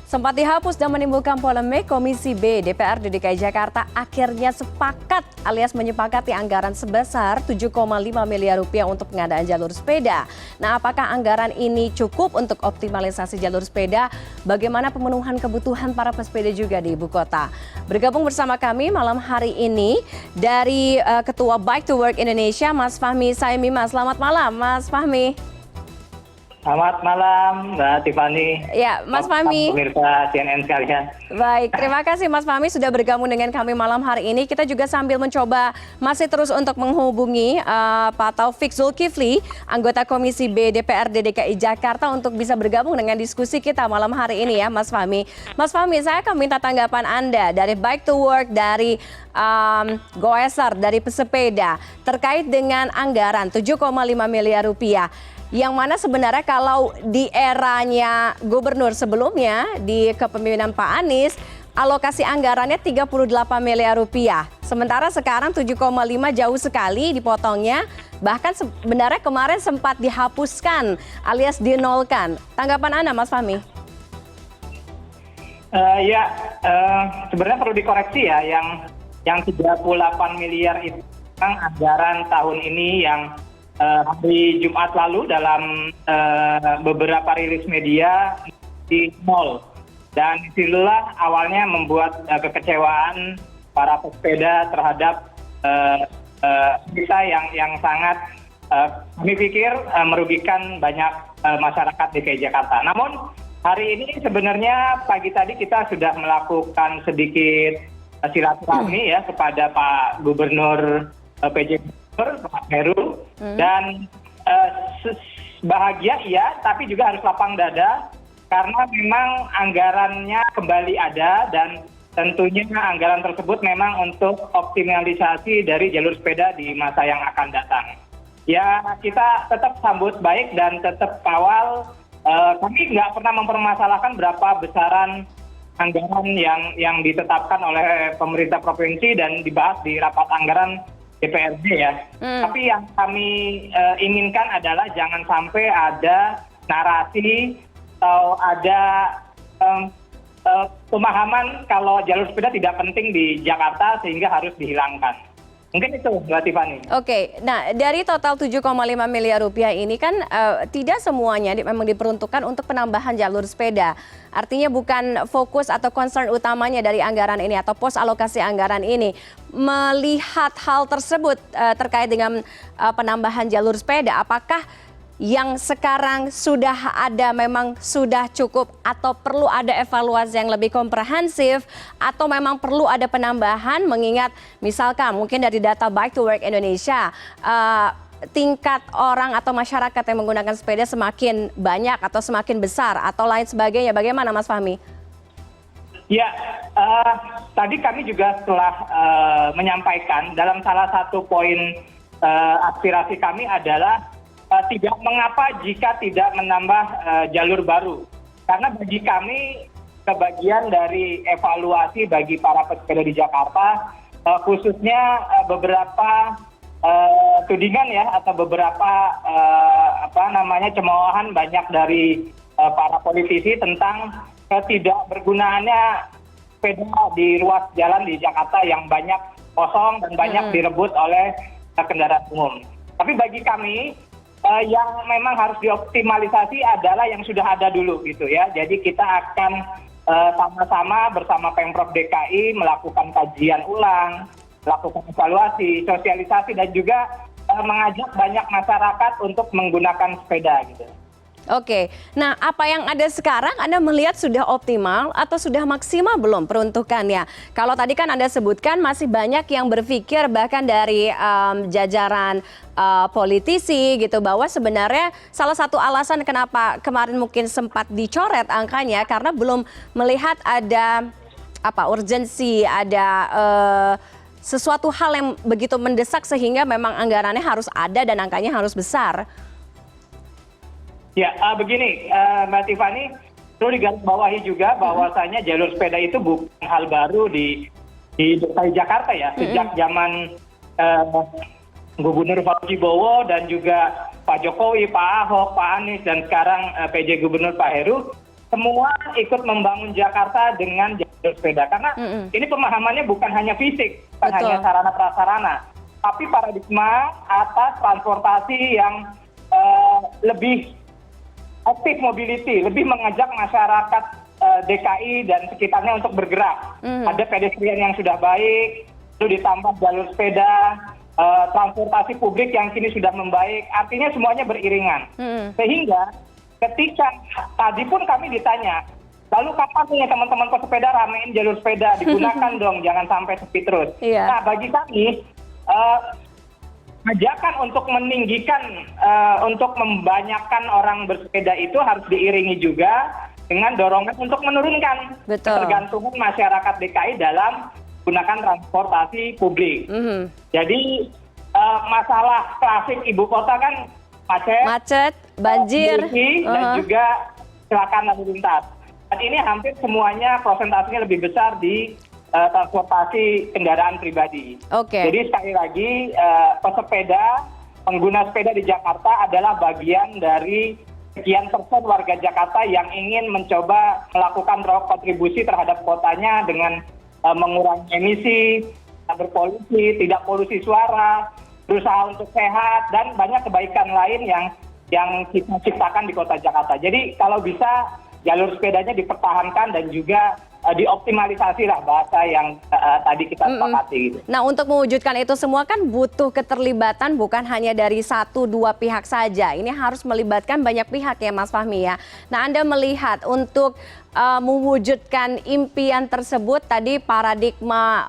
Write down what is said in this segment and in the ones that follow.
Sempat dihapus dan menimbulkan polemik, Komisi B DPRD DKI Jakarta akhirnya sepakat alias menyepakati anggaran sebesar 7,5 miliar rupiah untuk pengadaan jalur sepeda. Nah, apakah anggaran ini cukup untuk optimalisasi jalur sepeda? Bagaimana pemenuhan kebutuhan para pesepeda juga di ibu kota? Bergabung bersama kami malam hari ini dari Ketua Bike to Work Indonesia, Mas Fahmi Saimima. Selamat malam, Mas Fahmi. Selamat malam, Mbak Tiffany. Ya, Mas Fahmi. Pemirsa CNN sekalian. Baik, terima kasih Mas Fahmi sudah bergabung dengan kami malam hari ini. Kita juga sambil mencoba masih terus untuk menghubungi Pak Taufik Zulkifli, anggota Komisi B DPRD DKI Jakarta untuk bisa bergabung dengan diskusi kita malam hari ini ya, Mas Fahmi. Mas Fahmi, saya akan minta tanggapan Anda dari Bike to Work, dari Goeser, dari pesepeda terkait dengan anggaran 7,5 miliar rupiah. Yang mana sebenarnya kalau di eranya gubernur sebelumnya di kepemimpinan Pak Anies, alokasi anggarannya 38 miliar rupiah. Sementara sekarang 7,5 jauh sekali dipotongnya, bahkan sebenarnya kemarin sempat dihapuskan alias dinolkan. Tanggapan Anda, Mas Fahmi? Sebenarnya perlu dikoreksi ya, yang 38 miliar itu anggaran tahun ini yang hari Jumat lalu dalam beberapa rilis media di mall, dan disinilah awalnya membuat kekecewaan para pesepeda terhadap kita yang sangat kami pikir merugikan banyak masyarakat DKI Jakarta. Namun hari ini sebenarnya pagi tadi kita sudah melakukan sedikit silaturahmi ya kepada Pak Gubernur PJ Pak Heru, dan bahagia iya, tapi juga harus lapang dada karena memang anggarannya kembali ada, dan tentunya anggaran tersebut memang untuk optimalisasi dari jalur sepeda di masa yang akan datang. Ya, kita tetap sambut baik dan tetap kawal. Kami nggak pernah mempermasalahkan berapa besaran anggaran yang ditetapkan oleh pemerintah provinsi dan dibahas di rapat anggaran DPRD ya. Tapi yang kami inginkan adalah jangan sampai ada narasi atau ada pemahaman kalau jalur sepeda tidak penting di Jakarta sehingga harus dihilangkan. Mungkin itu, Mbak Tiffany. Oke, nah dari total 7,5 miliar rupiah ini kan tidak semuanya memang diperuntukkan untuk penambahan jalur sepeda. Artinya bukan fokus atau concern utamanya dari anggaran ini atau pos alokasi anggaran ini. Melihat hal tersebut terkait dengan penambahan jalur sepeda, apakah yang sekarang sudah ada memang sudah cukup atau perlu ada evaluasi yang lebih komprehensif, atau memang perlu ada penambahan mengingat misalkan mungkin dari data Bike to Work Indonesia tingkat orang atau masyarakat yang menggunakan sepeda semakin banyak atau semakin besar atau lain sebagainya. Bagaimana Mas Fahmi? Ya, tadi kami juga telah menyampaikan dalam salah satu poin aspirasi kami adalah tidak mengapa jika tidak menambah jalur baru. Karena bagi kami, kebagian dari evaluasi bagi para pesepeda di Jakarta, khususnya beberapa tudingan ya, atau beberapa cemoohan banyak dari para politisi tentang tidak bergunaannya sepeda di ruas jalan di Jakarta yang banyak kosong dan banyak direbut oleh kendaraan umum. Tapi bagi kami, yang memang harus dioptimalisasi adalah yang sudah ada dulu gitu ya. Jadi kita akan sama-sama bersama Pemprov DKI melakukan kajian ulang, melakukan evaluasi, sosialisasi, dan juga mengajak banyak masyarakat untuk menggunakan sepeda gitu. Oke, nah apa yang ada sekarang Anda melihat sudah optimal atau sudah maksimal belum peruntukannya? Kalau tadi kan Anda sebutkan masih banyak yang berpikir bahkan dari jajaran politisi gitu bahwa sebenarnya salah satu alasan kenapa kemarin mungkin sempat dicoret angkanya karena belum melihat ada urgensi, ada sesuatu hal yang begitu mendesak sehingga memang anggarannya harus ada dan angkanya harus besar. Ya, begini Mbak Tiffany, perlu digarisbawahi juga bahwasanya jalur sepeda itu bukan hal baru di DKI Jakarta ya. Sejak zaman Gubernur Fauzi Bowo dan juga Pak Jokowi, Pak Ahok, Pak Anies, dan sekarang PJ Gubernur Pak Heru, semua ikut membangun Jakarta dengan jalur sepeda. Karena ini pemahamannya bukan hanya fisik, bukan Betul. hanya sarana prasarana, tapi paradigma atas transportasi yang lebih aktif mobility, lebih mengajak masyarakat DKI dan sekitarnya untuk bergerak. Ada pedestrian yang sudah baik, lalu ditambah jalur sepeda, transportasi publik yang kini sudah membaik, artinya semuanya beriringan. Sehingga ketika tadi pun kami ditanya, lalu kapan nih teman-teman pesepeda ramein jalur sepeda, digunakan dong, jangan sampai sepi terus. Iya. Nah, bagi kami, ajakan untuk meninggikan, untuk membanyakan orang bersepeda itu harus diiringi juga dengan dorongan untuk menurunkan Betul. ketergantungan masyarakat DKI dalam menggunakan transportasi publik. Jadi masalah klasik ibu kota kan Macet, banjir, polusi, dan juga kecelakaan lalu lintas. Saat ini hampir semuanya prosentasenya lebih besar di transportasi kendaraan pribadi. Oke. Jadi sekali lagi pesepeda, pengguna sepeda di Jakarta adalah bagian dari sekian persen warga Jakarta yang ingin mencoba melakukan kontribusi terhadap kotanya dengan mengurangi emisi, tidak berpolusi, tidak polusi suara, berusaha untuk sehat, dan banyak kebaikan lain yang kita ciptakan di kota Jakarta. Jadi kalau bisa jalur sepedanya dipertahankan dan juga dioptimalisasi lah bahasa yang tadi kita sepakati gitu. Nah, untuk mewujudkan itu semua kan butuh keterlibatan bukan hanya dari 1-2 pihak saja. Ini harus melibatkan banyak pihak ya Mas Fahmi ya. Nah, Anda melihat untuk mewujudkan impian tersebut tadi paradigma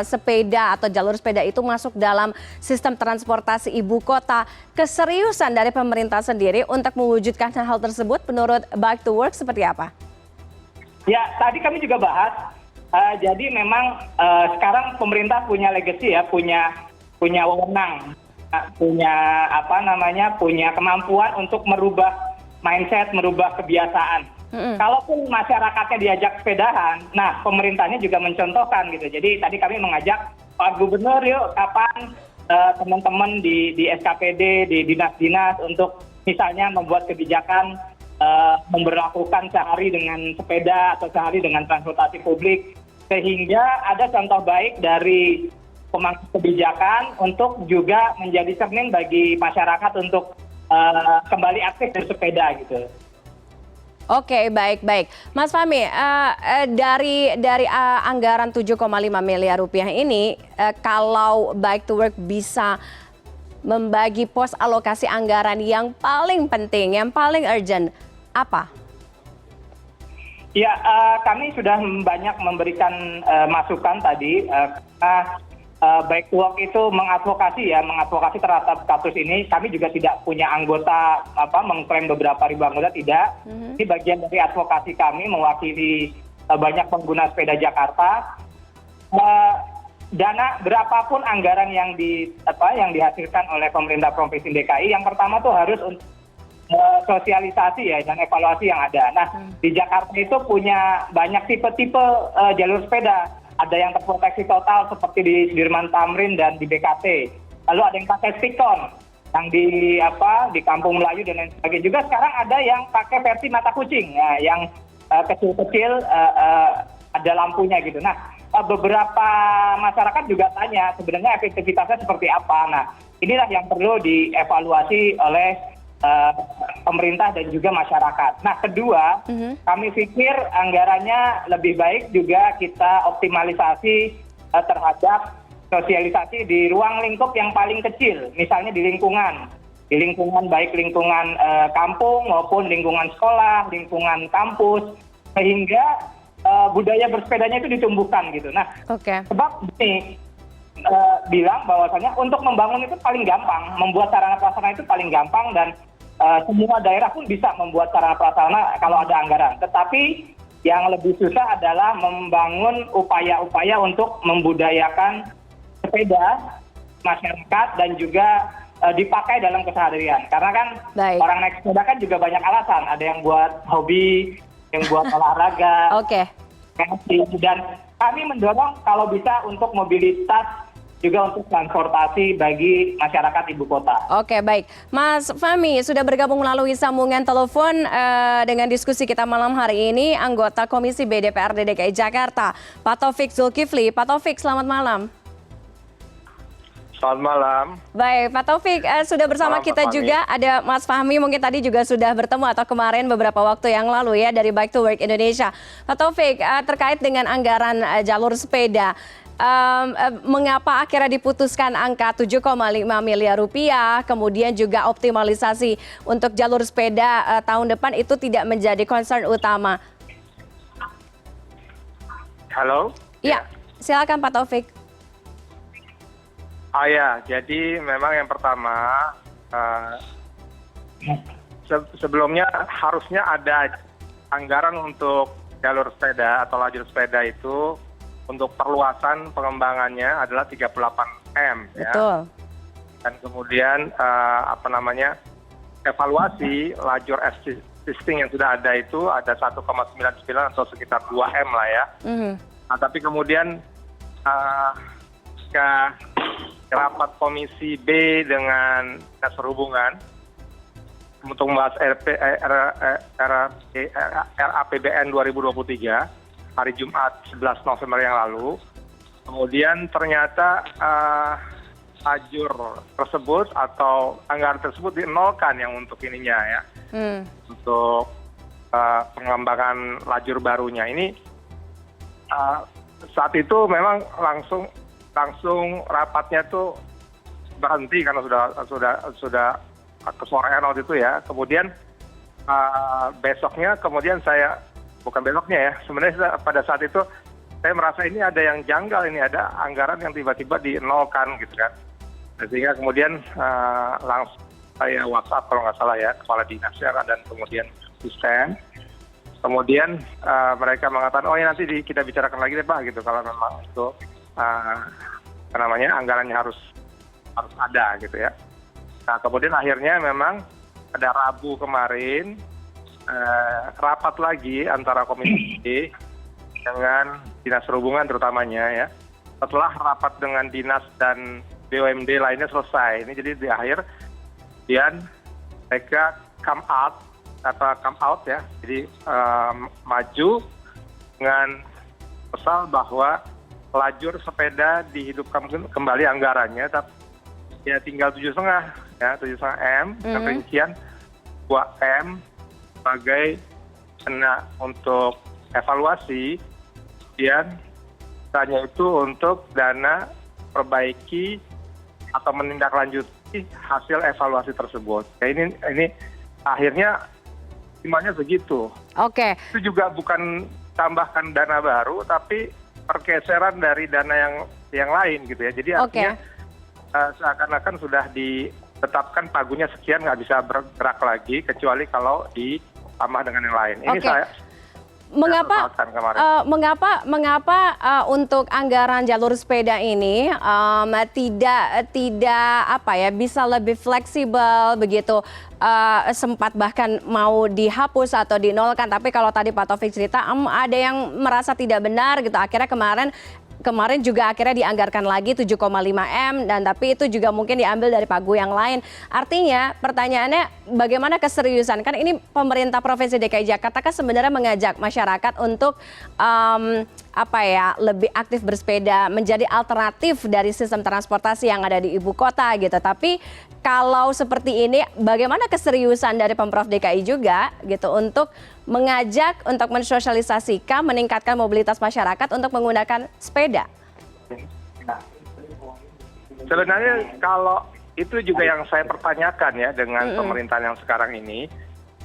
sepeda atau jalur sepeda itu masuk dalam sistem transportasi ibu kota. Keseriusan dari pemerintah sendiri untuk mewujudkan hal tersebut menurut Bike to Work seperti apa? Ya, tadi kami juga bahas. Jadi memang sekarang pemerintah punya legacy ya, punya wewenang, punya kemampuan untuk merubah mindset, merubah kebiasaan. Kalaupun masyarakatnya diajak sepedahan, nah pemerintahnya juga mencontohkan gitu. Jadi tadi kami mengajak Pak Gubernur, yuk kapan teman-teman di SKPD, di dinas-dinas untuk misalnya membuat kebijakan memberlakukan sehari dengan sepeda atau sehari dengan transportasi publik, sehingga ada contoh baik dari pemangku kebijakan untuk juga menjadi cermin bagi masyarakat untuk kembali aktif bersepeda gitu. Oke, baik. Mas Fahmi, dari anggaran 7,5 miliar rupiah ini, kalau Bike to Work bisa membagi pos alokasi anggaran yang paling penting, yang paling urgent, apa? Ya, kami sudah banyak memberikan masukan tadi, karena Bike to Work itu mengadvokasi terhadap kasus ini. Kami juga tidak punya anggota, mengklaim beberapa ribu anggota, tidak. Ini bagian dari advokasi kami mewakili banyak pengguna sepeda Jakarta. Dana berapapun anggaran yang dihasilkan oleh pemerintah Provinsi DKI, yang pertama tuh harus untuk sosialisasi ya dan evaluasi yang ada. Nah, di Jakarta itu punya banyak tipe-tipe jalur sepeda. Ada yang terproteksi total seperti di Sudirman Tamrin dan di BKT. Lalu ada yang pakai stick-on yang di Kampung Melayu dan lain sebagainya. Juga sekarang ada yang pakai versi mata kucing, ya, yang kecil-kecil ada lampunya gitu. Nah, beberapa masyarakat juga tanya sebenarnya efektivitasnya seperti apa. Nah, inilah yang perlu dievaluasi oleh pemerintah dan juga masyarakat. Nah, kedua, kami pikir anggarannya lebih baik juga kita optimalisasi terhadap sosialisasi di ruang lingkup yang paling kecil, misalnya di lingkungan baik lingkungan kampung maupun lingkungan sekolah, lingkungan kampus, sehingga budaya bersepedanya itu ditumbuhkan gitu. Nah, sebab ini bilang bahwasanya untuk membangun itu paling gampang, membuat sarana prasarana itu paling gampang, dan semua daerah pun bisa membuat sarana prasarana kalau ada anggaran. Tetapi yang lebih susah adalah membangun upaya-upaya untuk membudayakan sepeda masyarakat dan juga dipakai dalam keseharian. Karena kan orang naik sepeda kan juga banyak alasan. Ada yang buat hobi, yang buat olahraga. Dan kami mendorong kalau bisa untuk mobilitas juga untuk transportasi bagi masyarakat ibu kota. Oke, baik. Mas Fahmi sudah bergabung melalui sambungan telepon dengan diskusi kita malam hari ini, anggota Komisi B DPRD DKI Jakarta, Pak Taufik Zulkifli. Pak Taufik, selamat malam. Selamat malam. Baik, Pak Taufik, sudah bersama Malam, kita Pak Fahmi. juga ada Mas Fahmi, mungkin tadi juga sudah bertemu atau kemarin beberapa waktu yang lalu ya dari Bike to Work Indonesia. Pak Taufik, terkait dengan anggaran jalur sepeda, mengapa akhirnya diputuskan angka 7,5 miliar rupiah, kemudian juga optimalisasi untuk jalur sepeda tahun depan itu tidak menjadi concern utama? Halo? Iya, silakan Pak Taufik. Ya, jadi memang yang pertama, sebelumnya harusnya ada anggaran untuk jalur sepeda atau lajur sepeda itu untuk perluasan pengembangannya adalah 38 M. Betul. Ya. Dan kemudian evaluasi lajur existing yang sudah ada itu ada 1,99 atau sekitar 2 M lah ya. Nah, tapi kemudian ketika rapat Komisi B dengan Dinas Perhubungan untuk membahas RAPBN 2023 hari Jumat 11 November yang lalu, kemudian ternyata lajur tersebut atau anggaran tersebut dinolkan yang untuk ininya ya, untuk pengembangan lajur barunya ini. Saat itu memang langsung rapatnya tuh berhenti karena sudah kesorean waktu itu ya. Kemudian besoknya sebenarnya pada saat itu saya merasa ini ada yang janggal, ini ada anggaran yang tiba-tiba dinolkan gitu kan. Sehingga kemudian langsung saya WhatsApp kalau nggak salah ya kepala dinasnya dan kemudian asisten. Kemudian mereka mengatakan, oh ya nanti kita bicarakan lagi deh Pak gitu kalau memang itu anggarannya harus ada gitu ya. Nah kemudian akhirnya memang pada Rabu kemarin rapat lagi antara Komisi dengan Dinas Perhubungan terutamanya ya. Setelah rapat dengan dinas dan BUMD lainnya selesai, ini jadi di akhir kemudian mereka come out ya, jadi maju dengan pasal bahwa lajur sepeda dihidupkan kembali anggarannya, tapi ya tinggal 7,5 M, rincian 2 M sebagai dana untuk evaluasi, kemudian sisanya itu untuk dana perbaiki atau menindaklanjuti hasil evaluasi tersebut. Ya ini akhirnya timnya segitu. Oke. Itu juga bukan tambahkan dana baru, tapi pergeseran dari dana yang lain gitu ya. Jadi artinya seakan-akan sudah ditetapkan pagunya sekian, nggak bisa bergerak lagi kecuali kalau ditambah dengan yang lain. Ini Mengapa untuk anggaran jalur sepeda ini tidak bisa lebih fleksibel begitu, sempat bahkan mau dihapus atau dinolkan, tapi kalau tadi Pak Taufik cerita ada yang merasa tidak benar gitu, akhirnya kemarin juga akhirnya dianggarkan lagi 7,5 M, dan tapi itu juga mungkin diambil dari pagu yang lain. Artinya pertanyaannya bagaimana keseriusan, kan ini pemerintah Provinsi DKI Jakarta kan sebenarnya mengajak masyarakat untuk lebih aktif bersepeda, menjadi alternatif dari sistem transportasi yang ada di ibu kota gitu. Tapi kalau seperti ini bagaimana keseriusan dari Pemprov DKI juga gitu untuk mengajak, untuk mensosialisasikan, meningkatkan mobilitas masyarakat untuk menggunakan sepeda? Sebenarnya kalau itu juga yang saya pertanyakan ya dengan pemerintahan yang sekarang ini.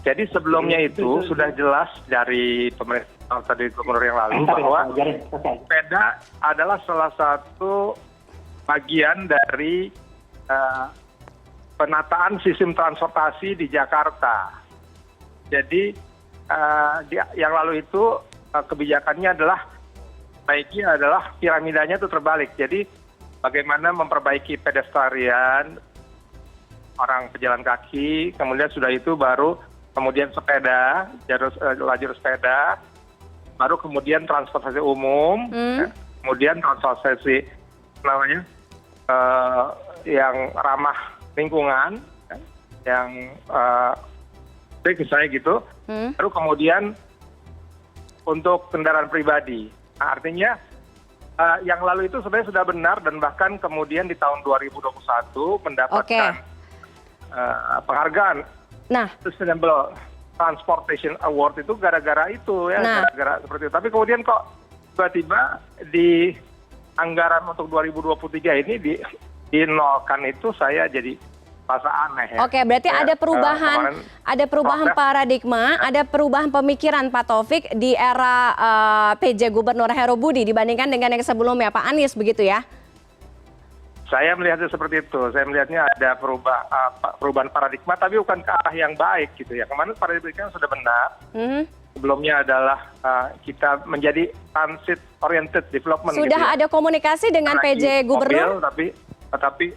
Jadi sebelumnya itu sudah jelas dari pemerintah tadi gubernur yang lalu bahwa sepeda adalah salah satu bagian dari penataan sistem transportasi di Jakarta. Jadi yang lalu itu kebijakannya adalah piramidanya itu terbalik. Jadi bagaimana memperbaiki pedestrian, orang pejalan kaki, kemudian sudah itu baru kemudian sepeda, lajur sepeda, baru kemudian transportasi umum, kemudian transportasi yang ramah lingkungan, yang misalnya gitu. Lalu kemudian untuk kendaraan pribadi. Nah, artinya yang lalu itu sebenarnya sudah benar dan bahkan kemudian di tahun 2021 mendapatkan penghargaan Sustainable Transportation Award itu gara-gara itu ya, gara-gara seperti itu. Tapi kemudian kok tiba-tiba di anggaran untuk 2023 ini dinolkan, itu saya jadi rasa aneh ya. Oke, berarti ada perubahan paradigma, ada perubahan pemikiran Pak Taufik di era PJ Gubernur Heru Budi dibandingkan dengan yang sebelumnya Pak Anies, begitu ya? Saya melihatnya seperti itu. Saya melihatnya ada perubahan paradigma, tapi bukan ke arah yang baik gitu ya. Kemarin paradigmanya sudah benar. Sebelumnya adalah kita menjadi transit oriented development. Sudah gitu ya. ada komunikasi dengan PJ Gubernur? Tetapi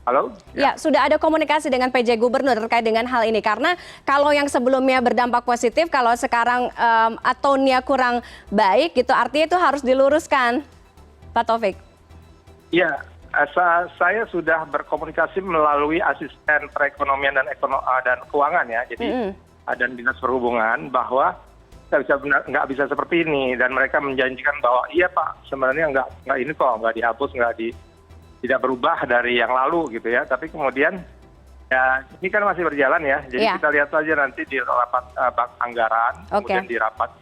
halo? Ya, sudah ada komunikasi dengan PJ Gubernur terkait dengan hal ini. Karena kalau yang sebelumnya berdampak positif, kalau sekarang atonnya kurang baik gitu, artinya itu harus diluruskan, Pak Taufik. Iya, saya sudah berkomunikasi melalui asisten perekonomian dan keuangan ya. Jadi dan dinas perhubungan bahwa nggak bisa seperti ini, dan mereka menjanjikan bahwa iya Pak, sebenarnya nggak ini kok, nggak dihapus, tidak berubah dari yang lalu gitu ya. Tapi kemudian ya ini kan masih berjalan ya. Jadi kita lihat saja nanti di rapat anggaran, kemudian di rapat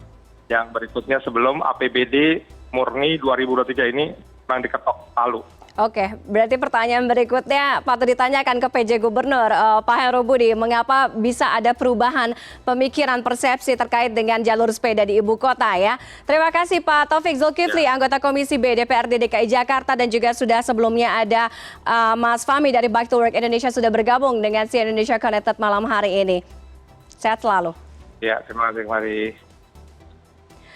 yang berikutnya sebelum APBD murni 2023 ini memang diketok palu. Oke, berarti pertanyaan berikutnya patut ditanyakan ke PJ Gubernur Pak Heru Budi, mengapa bisa ada perubahan pemikiran persepsi terkait dengan jalur sepeda di ibu kota ya. Terima kasih Pak Taufik Zulkifli, anggota Komisi B DPRD DKI Jakarta, dan juga sudah sebelumnya ada Mas Fahmi dari Bike to Work Indonesia sudah bergabung dengan CNN Indonesia Connected malam hari ini. Sehat selalu. Ya, terima kasih.